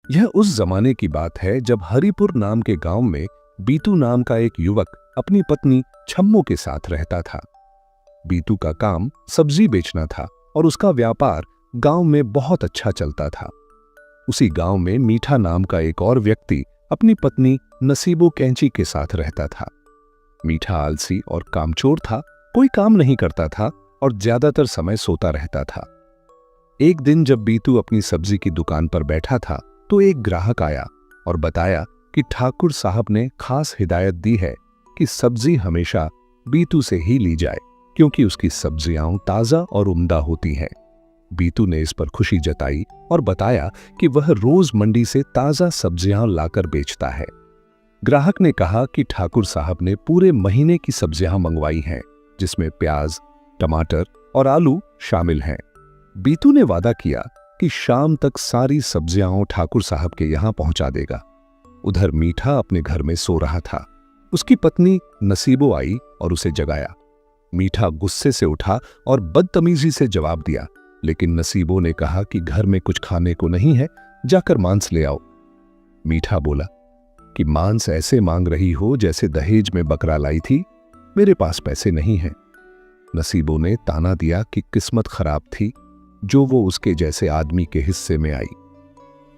यह उस जमाने की बात है जब हरिपुर नाम के गांव में बीतू नाम का एक युवक अपनी पत्नी छम्मो के साथ रहता था। बीतू का काम सब्जी बेचना था और उसका व्यापार गांव में बहुत अच्छा चलता था। उसी गांव में मीठा नाम का एक और व्यक्ति अपनी पत्नी नसीबो कैंची के साथ रहता था। मीठा आलसी और कामचोर था, कोई काम नहीं करता था और ज्यादातर समय सोता रहता था। एक दिन जब बीतू अपनी सब्जी की दुकान पर बैठा था तो एक ग्राहक आया और बताया कि ठाकुर साहब ने खास हिदायत दी है कि सब्जी हमेशा बीतू से ही ली जाए क्योंकि उसकी सब्जियां ताजा और उम्दा होती हैं। बीतू ने इस पर खुशी जताई और बताया कि वह रोज मंडी से ताजा सब्जियां लाकर बेचता है। ग्राहक ने कहा कि ठाकुर साहब ने पूरे महीने की सब्जियां मंगवाई हैं, जिसमें प्याज, टमाटर और आलू शामिल हैं। बीतू ने वादा किया कि शाम तक सारी सब्जियां ठाकुर साहब के यहां पहुंचा देगा। उधर मीठा अपने घर में सो रहा था। उसकी पत्नी नसीबो आई और उसे जगाया। मीठा गुस्से से उठा और बदतमीजी से जवाब दिया, लेकिन नसीबो ने कहा कि घर में कुछ खाने को नहीं है, जाकर मांस ले आओ। मीठा बोला कि मांस ऐसे मांग रही हो जैसे दहेज में बकरा लाई थी, मेरे पास पैसे नहीं हैं। नसीबो ने ताना दिया कि किस्मत खराब थी जो वो उसके जैसे आदमी के हिस्से में आई।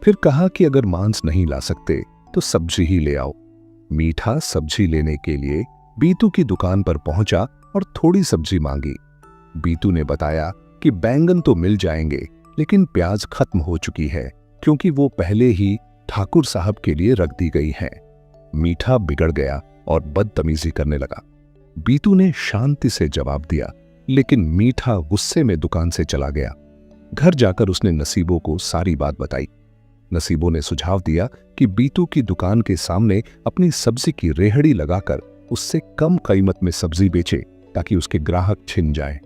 फिर कहा कि अगर मांस नहीं ला सकते तो सब्जी ही ले आओ। मीठा सब्जी लेने के लिए बीतू की दुकान पर पहुंचा और थोड़ी सब्जी मांगी। बीतू ने बताया कि बैंगन तो मिल जाएंगे, लेकिन प्याज खत्म हो चुकी है क्योंकि वो पहले ही ठाकुर साहब के लिए रख दी गई है। मीठा बिगड़ गया और बदतमीजी करने लगा। बीतू ने शांति से जवाब दिया, लेकिन मीठा गुस्से में दुकान से चला गया। घर जाकर उसने नसीबो को सारी बात बताई। नसीबो ने सुझाव दिया कि बीतू की दुकान के सामने अपनी सब्जी की रेहड़ी लगाकर उससे कम कीमत में सब्जी बेचे ताकि उसके ग्राहक छिन जाएं।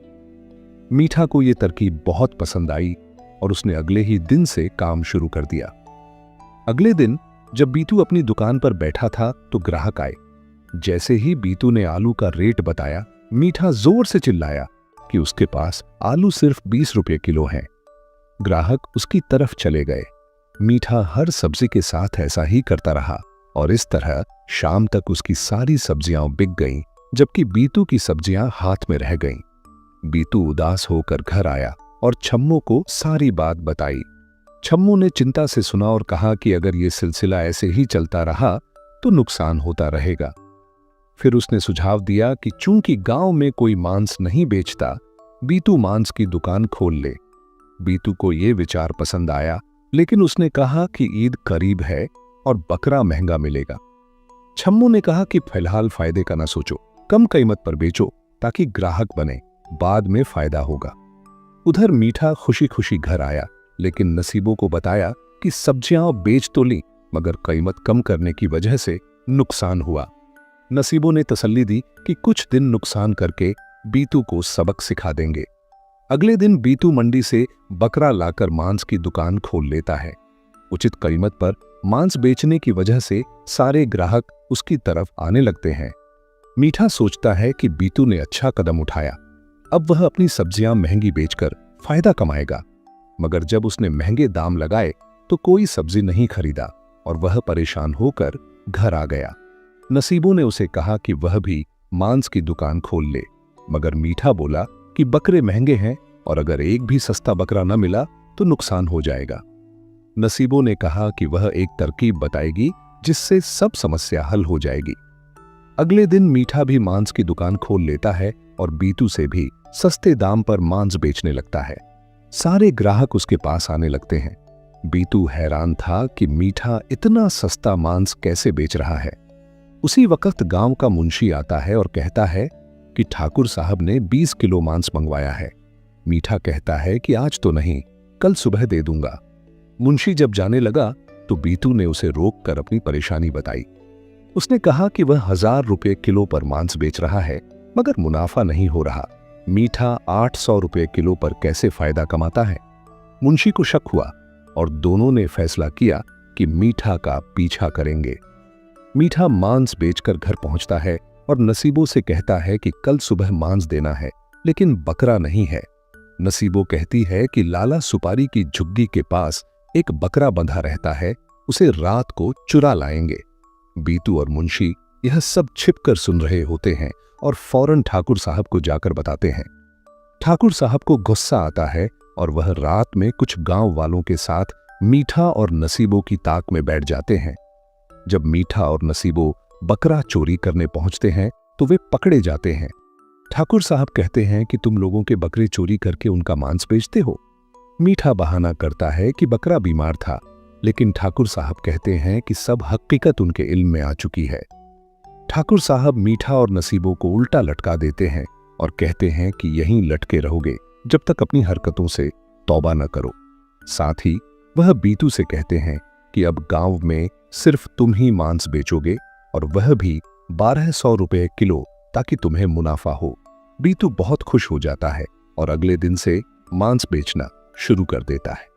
मीठा को यह तरकीब बहुत पसंद आई और उसने अगले ही दिन से काम शुरू कर दिया। अगले दिन जब बीतू अपनी दुकान पर बैठा था तो ग्राहक आए। जैसे ही बीतू ने आलू का रेट बताया, मीठा जोर से चिल्लाया कि उसके पास आलू सिर्फ 20 रुपये किलो हैं। ग्राहक उसकी तरफ चले गए। मीठा हर सब्जी के साथ ऐसा ही करता रहा और इस तरह शाम तक उसकी सारी सब्जियां बिक गईं, जबकि बीतू की सब्जियां हाथ में रह गईं। बीतू उदास होकर घर आया और छम्मो को सारी बात बताई। छम्मो ने चिंता से सुना और कहा कि अगर ये सिलसिला ऐसे ही चलता रहा तो नुकसान होता रहेगा। फिर उसने सुझाव दिया कि चूंकि गांव में कोई मांस नहीं बेचता, बीतू मांस की दुकान खोल ले। बीतू को यह विचार पसंद आया, लेकिन उसने कहा कि ईद करीब है और बकरा महंगा मिलेगा। छम्मो ने कहा कि फिलहाल फायदे का ना सोचो, कम कीमत पर बेचो ताकि ग्राहक बने, बाद में फायदा होगा। उधर मीठा खुशी खुशी घर आया, लेकिन नसीबो को बताया कि सब्जियां बेच तो ली, मगर कीमत कम करने की वजह से नुकसान हुआ। नसीबो ने तसल्ली दी कि कुछ दिन नुकसान करके बीतू को सबक सिखा देंगे। अगले दिन बीतू मंडी से बकरा लाकर मांस की दुकान खोल लेता है। उचित कीमत पर मांस बेचने की वजह से सारे ग्राहक उसकी तरफ आने लगते हैं। मीठा सोचता है कि बीतू ने अच्छा कदम उठाया, अब वह अपनी सब्जियां महंगी बेचकर फायदा कमाएगा। मगर जब उसने महंगे दाम लगाए तो कोई सब्जी नहीं खरीदा और वह परेशान होकर घर आ गया। नसीबो ने उसे कहा कि वह भी मांस की दुकान खोल ले, मगर मीठा बोला कि बकरे महंगे हैं और अगर एक भी सस्ता बकरा न मिला तो नुकसान हो जाएगा। नसीबो ने कहा कि वह एक तरकीब बताएगी जिससे सब समस्या हल हो जाएगी। अगले दिन मीठा भी मांस की दुकान खोल लेता है और बीतू से भी सस्ते दाम पर मांस बेचने लगता है। सारे ग्राहक उसके पास आने लगते हैं। बीतू हैरान था कि मीठा इतना सस्ता मांस कैसे बेच रहा है। उसी वक्त गांव का मुंशी आता है और कहता है कि ठाकुर साहब ने 20 किलो मांस मंगवाया है। मीठा कहता है कि आज तो नहीं, कल सुबह दे दूंगा। मुंशी जब जाने लगा तो बीतू ने उसे रोककर अपनी परेशानी बताई। उसने कहा कि वह 1000 रुपये किलो पर मांस बेच रहा है, मगर मुनाफा नहीं हो रहा। मीठा 800 रुपये किलो पर कैसे फायदा कमाता है। मुंशी को शक हुआ और दोनों ने फैसला किया कि मीठा का पीछा करेंगे। मीठा मांस बेचकर घर पहुंचता है और नसीबो से कहता है कि कल सुबह मांस देना है, लेकिन बकरा नहीं है। नसीबो कहती है कि लाला सुपारी की झुग्गी के पास एक बकरा बंधा रहता है उसे रात को चुरा लाएंगे। बीतू और मुंशी यह सब छिपकर सुन रहे होते हैं और फौरन ठाकुर साहब को जाकर बताते हैं। ठाकुर साहब को गुस्सा आता है और वह रात में कुछ गांव वालों के साथ मीठा और नसीबों की ताक में बैठ जाते हैं। जब मीठा और नसीबों बकरा चोरी करने पहुंचते हैं तो वे पकड़े जाते हैं। ठाकुर साहब कहते हैं कि तुम लोगों के बकरे चोरी करके उनका मांस बेचते हो। मीठा बहाना करता है कि बकरा बीमार था, लेकिन ठाकुर साहब कहते हैं कि सब हकीकत उनके इल्म में आ चुकी है। ठाकुर साहब मीठा और नसीबों को उल्टा लटका देते हैं और कहते हैं कि यहीं लटके रहोगे जब तक अपनी हरकतों से तौबा न करो। साथ ही वह बीतू से कहते हैं कि अब गांव में सिर्फ तुम ही मांस बेचोगे और वह भी 1200 रुपये किलो, ताकि तुम्हें मुनाफा हो। बीतू बहुत खुश हो जाता है और अगले दिन से मांस बेचना शुरू कर देता है।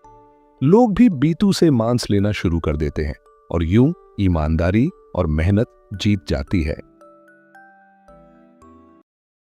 लोग भी बीतू से मांस लेना शुरू कर देते हैं और यूं ईमानदारी और मेहनत जीत जाती है।